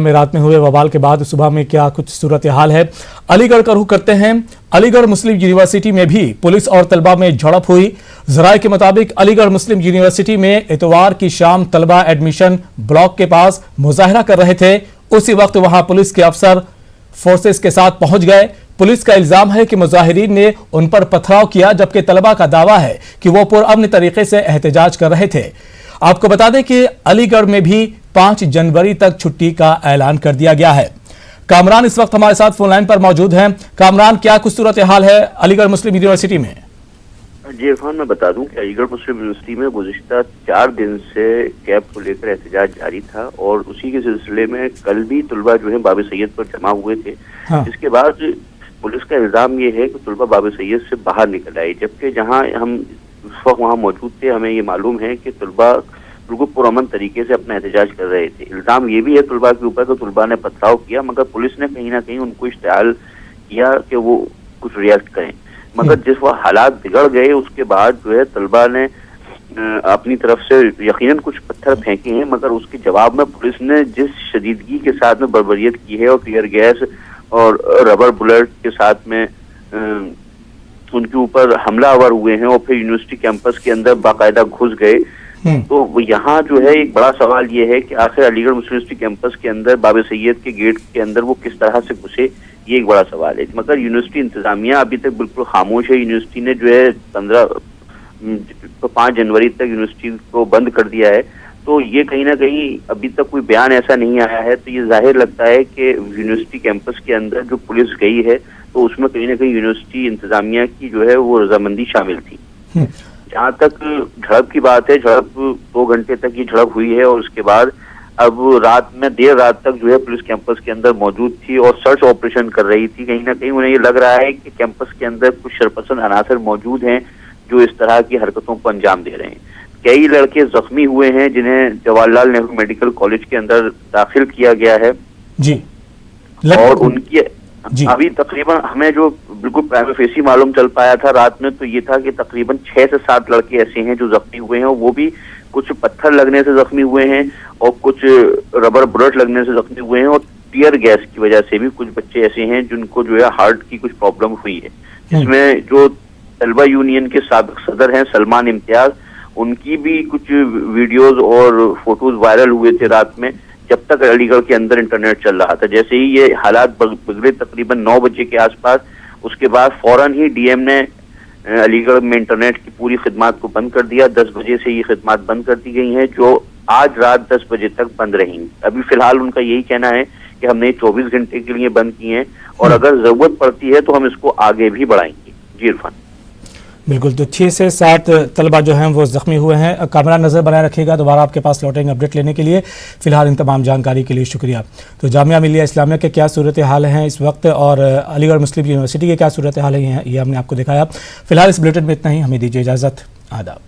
में रात में हुए बवाल के बाद सुबह में क्या कुछ सूरत हाल है। अलीगढ़ का रुख करते हैं। अलीगढ़ मुस्लिम यूनिवर्सिटी में भी पुलिस और तलबा में झड़प हुई। जराये के मुताबिक अलीगढ़ मुस्लिम यूनिवर्सिटी में इतवार की शाम तलबा एडमिशन ब्लॉक के पास मुजाहरा कर रहे थे। उसी वक्त वहां पुलिस के अफसर फोर्सेस के साथ पहुंच गए। पुलिस का इल्जाम है कि मुजाहिरीन ने उन पर पथराव किया, जबकि तलबा का दावा है कि वो पुरअमन तरीके से एहतजाज कर रहे थे। आपको बता दें कि अलीगढ़ में भी 5 जनवरी तक छुट्टी का ऐलान कर दिया गया है। कामरान इस वक्त हमारे साथ फोन लाइन पर मौजूद हैं। कामरान, क्या कुछ सूरत हाल है अलीगढ़ मुस्लिम यूनिवर्सिटी में? जी इरफान, मैं बता दूं कि अलीगढ़ मुस्लिम यूनिवर्सिटी में गुज़िश्ता 4 दिन से कैब को लेकर एहतजाज जारी था और उसी के सिलसिले में कल भी तलबा जो है बाबे सैयद पर जमा हुए थे। हाँ। इसके बाद पुलिस का इल्जाम ये है कि तलबा बाबे सैयद से बाहर निकल आए, जबकि जहां हम उस वक्त वहां मौजूद थे हमें ये मालूम है कि तलबा बिल्कुल पुरअमन तरीके से अपना एहतजाज कर रहे थे। इल्जाम ये भी है तलबा के ऊपर कि तलबा ने पथराव किया, मगर पुलिस ने कहीं ना कहीं उनको इश्तिहाल किया कि वो कुछ रिएक्ट करें। मगर जिस वक्त हालात बिगड़ गए उसके बाद जो है तलबा ने अपनी तरफ से यकीनन कुछ पत्थर फेंके हैं, मगर उसके जवाब में पुलिस ने जिस शदीदगी के साथ में बर्बरियत की है और टीयर गैस और रबर बुलेट के साथ में उनके ऊपर हमलावर हुए हैं और फिर यूनिवर्सिटी कैंपस के अंदर बाकायदा घुस गए। तो यहाँ जो है एक बड़ा सवाल ये है कि आखिर अलीगढ़ मुस्लिम यूनिवर्सिटी कैंपस के अंदर बाबे सैयद के गेट के अंदर वो किस तरह से घुसे, ये एक बड़ा सवाल है। मगर यूनिवर्सिटी इंतजामिया अभी तक बिल्कुल खामोश है। यूनिवर्सिटी ने जो है 5 जनवरी तक यूनिवर्सिटी को बंद कर दिया है, तो ये कहीं ना कहीं अभी तक कोई बयान ऐसा नहीं आया है। तो ये जाहिर लगता है कि यूनिवर्सिटी कैंपस के अंदर जो पुलिस गई है तो उसमें कहीं ना कहीं यूनिवर्सिटी इंतजामिया की जो है वो रजामंदी शामिल थी। जहाँ तक झड़प की बात है, झड़प 2 घंटे तक ये झड़प हुई है और उसके बाद अब रात में देर रात तक जो है पुलिस कैंपस के अंदर मौजूद थी और सर्च ऑपरेशन कर रही थी। कहीं ना कहीं उन्हें ये लग रहा है कि कैंपस के अंदर कुछ शरपसंद अनासर मौजूद हैं जो इस तरह की हरकतों को अंजाम दे रहे हैं। कई लड़के जख्मी हुए हैं जिन्हें जवाहरलाल नेहरू मेडिकल कॉलेज के अंदर दाखिल किया गया है जी। और उनकी अभी तकरीबन हमें जो बिल्कुल प्राइम फेसी मालूम चल पाया था रात में, तो ये था कि तकरीबन 6 से 7 लड़के ऐसे हैं जो जख्मी हुए हैं और वो भी कुछ पत्थर लगने से जख्मी हुए हैं और कुछ रबर बुलेट लगने से जख्मी हुए हैं और टीयर गैस की वजह से भी कुछ बच्चे ऐसे हैं जिनको जो है हार्ट की कुछ प्रॉब्लम हुई है। जिसमें जो तलबा यूनियन के साबिक सदर हैं सलमान इम्तियाज, उनकी भी कुछ वीडियोज और फोटोज वायरल हुए थे रात में जब तक अलीगढ़ के अंदर इंटरनेट चल रहा था। जैसे ही ये हालात बिगड़े तकरीबन 9 बजे के आसपास, उसके बाद फौरन ही डीएम ने अलीगढ़ में इंटरनेट की पूरी खिदमात को बंद कर दिया। 10 बजे से ये खिदमात बंद कर दी गई हैं जो आज रात 10 बजे तक बंद रहेंगी। अभी फिलहाल उनका यही कहना है कि हमने 24 घंटे के लिए बंद किए हैं और अगर जरूरत पड़ती है तो हम इसको आगे भी बढ़ाएंगे। जी इरफान, बिल्कुल। तो 6 से 7 तलबा जो हैं वो जख्मी हुए हैं। कैमरा नज़र बनाए रखिएगा, दोबारा आपके पास लौटेंगे अपडेट लेने के लिए। फिलहाल इन तमाम जानकारी के लिए शुक्रिया। तो जामिया मिलिया इस्लामिया के क्या सूरत हाल हैं इस वक्त और अलीगढ़ मुस्लिम यूनिवर्सिटी के क्या सूरत हाल है ये हमने आपको दिखाया। फिलहाल इस बुलेटिन में इतना ही, हमें दीजिए इजाज़त। आदाब।